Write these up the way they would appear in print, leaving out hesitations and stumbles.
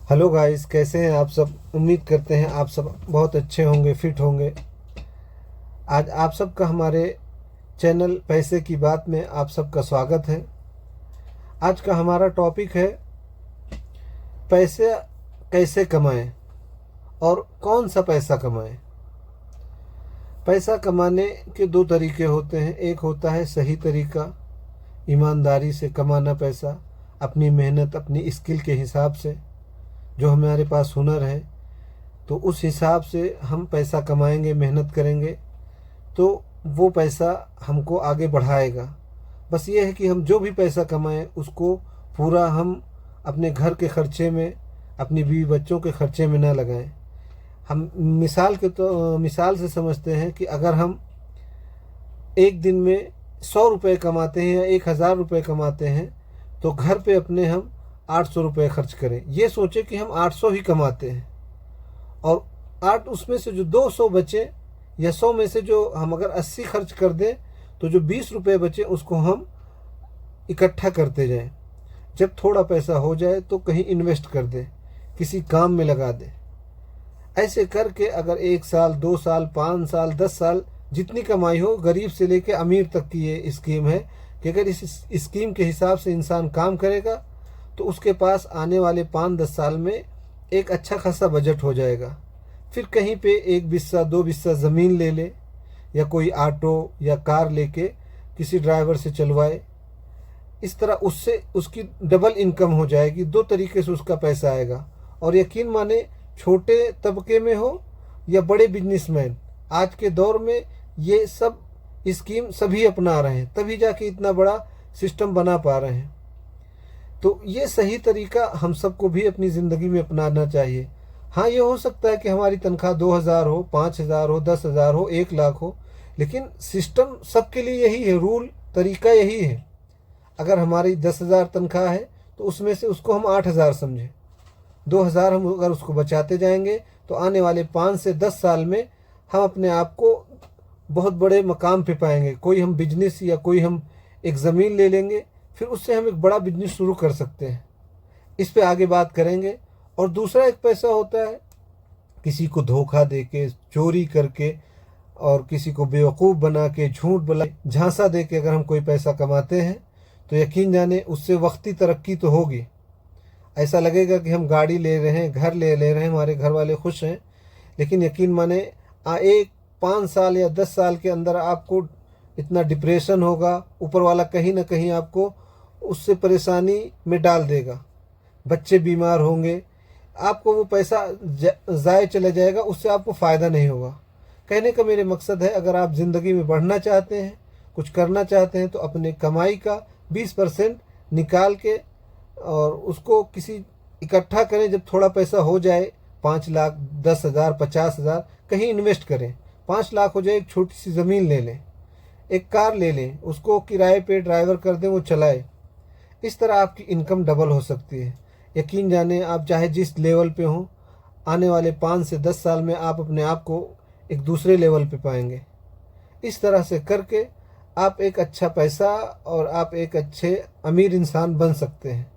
Hello guys, कैसे हैं आप सब। उम्मीद करते हैं आप सब बहुत अच्छे होंगे, फिट होंगे। आज आप सबका हमारे चैनल पैसे की बात में आप सबका स्वागत है। आज का हमारा टॉपिक है पैसे कैसे कमाएं और कौन सा पैसा कमाएं। पैसा कमाने के दो तरीके होते हैं। एक होता है सही तरीका, ईमानदारी से कमाना पैसा, अपनी मेहनत, अपनी स्किल के हिसाब से। जो हमारे पास हुनर है तो उस हिसाब से हम पैसा कमाएंगे, मेहनत करेंगे तो वो पैसा हमको आगे बढ़ाएगा। बस ये है कि हम जो भी पैसा कमाएं उसको पूरा हम अपने घर के खर्चे में, अपनी बीवी बच्चों के खर्चे में ना लगाएं। हम मिसाल से समझते हैं कि अगर हम एक दिन में 100 रुपये कमाते हैं या 1000 रुपये कमाते हैं तो घर पे अपने हम 800 रुपये खर्च करें। ये सोचें कि हम 800 ही कमाते हैं और 8 उसमें से जो 200 बचे या 100 में से जो हम अगर 80 खर्च कर दें तो जो 20 रुपये बचे उसको हम इकट्ठा करते जाएं। जब थोड़ा पैसा हो जाए तो कहीं इन्वेस्ट कर दें, किसी काम में लगा दें। ऐसे करके अगर 1 साल, 2 साल, 5 साल, 10 साल जितनी कमाई हो, गरीब से लेकर अमीर तक की ये स्कीम है कि अगर इस स्कीम के हिसाब से इंसान काम करेगा तो उसके पास आने वाले 5-10 साल में एक अच्छा खासा बजट हो जाएगा। फिर कहीं पे 1 बिस्सा 2 बिस्सा ज़मीन ले ले या कोई ऑटो या कार लेके किसी ड्राइवर से चलवाए। इस तरह उससे उसकी डबल इनकम हो जाएगी। 2 तरीके से उसका पैसा आएगा। और यकीन माने, छोटे तबके में हो या बड़े बिजनेसमैन, आज के दौर में ये सब स्कीम सभी अपना रहे हैं, तभी जाके इतना बड़ा सिस्टम बना पा रहे हैं। तो ये सही तरीका हम सबको भी अपनी ज़िंदगी में अपनाना चाहिए। हाँ, ये हो सकता है कि हमारी तनख्वाह 2000 हो, 5000 हो, 10,000 हो, 1 लाख हो, लेकिन सिस्टम सबके लिए यही है, रूल तरीका यही है। अगर हमारी 10,000 तनख्वाह है तो उसमें से उसको हम 8,000 समझें। 2000 हम अगर उसको बचाते जाएंगे तो आने वाले 5 से 10 साल में हम अपने आप को बहुत बड़े मकाम पे पाएंगे। कोई हम बिजनेस या कोई हम एक ज़मीन ले लेंगे, फिर उससे हम एक बड़ा बिजनेस शुरू कर सकते हैं। इस पे आगे बात करेंगे। और दूसरा एक पैसा होता है किसी को धोखा दे के, चोरी करके और किसी को बेवकूफ़ बना के, झूठ बोला, झांसा दे के अगर हम कोई पैसा कमाते हैं तो यकीन जाने उससे वक्ती तरक्की तो होगी। ऐसा लगेगा कि हम गाड़ी ले रहे हैं, घर ले रहे हैं, हमारे घर वाले खुश हैं, लेकिन यकीन माने 5 साल या 10 साल के अंदर आपको इतना डिप्रेशन होगा, ऊपर वाला कहीं ना कहीं आपको उससे परेशानी में डाल देगा। बच्चे बीमार होंगे, आपको वो पैसा ज़ाय चला जाएगा, उससे आपको फ़ायदा नहीं होगा। कहने का मेरे मकसद है, अगर आप ज़िंदगी में बढ़ना चाहते हैं, कुछ करना चाहते हैं, तो अपने कमाई का 20% निकाल के और उसको किसी इकट्ठा करें। जब थोड़ा पैसा हो जाए, 5 लाख, 10,000, 50,000, कहीं इन्वेस्ट करें। 5 लाख हो जाए, एक छोटी सी ज़मीन ले लें, एक कार ले लें, उसको किराए पे ड्राइवर कर दें, वो चलाए। इस तरह आपकी इनकम डबल हो सकती है। यकीन जाने, आप चाहे जिस लेवल पे हों, आने वाले 5 से 10 साल में आप अपने आप को एक दूसरे लेवल पे पाएंगे। इस तरह से करके आप एक अच्छा पैसा और आप एक अच्छे अमीर इंसान बन सकते हैं।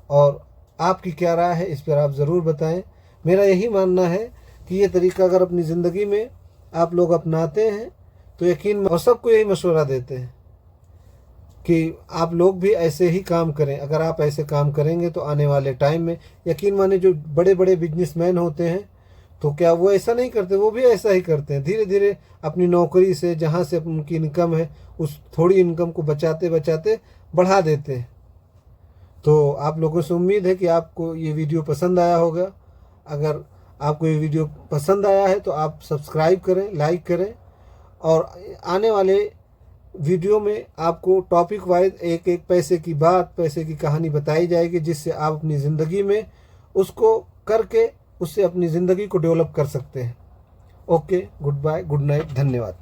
और आपकी क्या राय है इस पर आप ज़रूर बताएं। मेरा यही मानना है कि ये तरीका अगर अपनी ज़िंदगी में आप लोग अपनाते हैं तो यकीन, और सबको यही मशवरा देते हैं कि आप लोग भी ऐसे ही काम करें। अगर आप ऐसे काम करेंगे तो आने वाले टाइम में यकीन माने, जो बड़े बड़े बिजनेसमैन होते हैं तो क्या वो ऐसा नहीं करते, वो भी ऐसा ही करते हैं। धीरे धीरे अपनी नौकरी से, जहाँ से उनकी इनकम है, उस थोड़ी इनकम को बचाते बचाते बढ़ा देते हैं। तो आप लोगों से उम्मीद है कि आपको ये वीडियो पसंद आया होगा। अगर आपको ये वीडियो पसंद आया है तो आप सब्सक्राइब करें, लाइक करें। और आने वाले वीडियो में आपको टॉपिक वाइज एक एक पैसे की बात, पैसे की कहानी बताई जाएगी, जिससे आप अपनी ज़िंदगी में उसको करके उससे अपनी ज़िंदगी को डेवलप कर सकते हैं। Okay, good bye, good night, धन्यवाद।